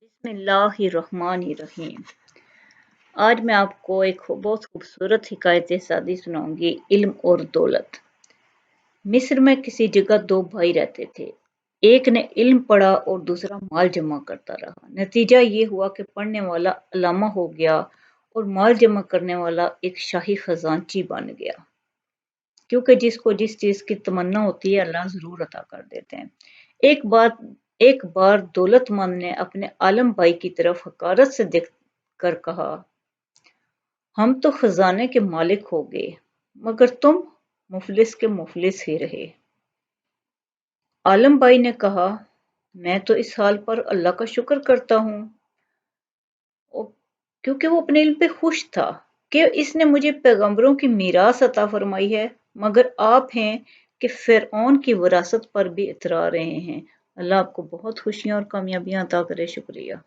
बिस्मिल्लाहिर्रहमानिर्रहीम। आज मैं आपको एक बहुत खूबसूरत हिकायत सादी सुनाऊंगी, इल्म और दौलत। मिस्र में किसी जगह दो भाई रहते थे। एक ने इल्म पढ़ा और दूसरा माल जमा करता रहा। नतीजा ये हुआ कि पढ़ने वाला अल्लामा हो गया और माल जमा करने वाला एक शाही खजांची बन गया। क्योंकि जिसको जिस चीज की तमन्ना होती है अल्लाह जरूर अता कर देते हैं। एक बात एक बार दौलतमंद ने अपने आलम भाई की तरफ हकारत से देख कर कहा, हम तो खजाने के मालिक हो गए, मगर तुम मुफलिस के मुफलिस ही रहे। आलम भाई ने कहा, मैं तो इस हाल पर अल्लाह का शुक्र करता हूँ, क्योंकि वो अपने इल्म पे खुश था कि इसने मुझे पैगंबरों की मीरास अता फरमाई है, मगर आप हैं कि फिरऔन की विरासत पर भी इतरा रहे हैं। अल्लाह आपको बहुत खुशियां और कामयाबियां अता करे। शुक्रिया।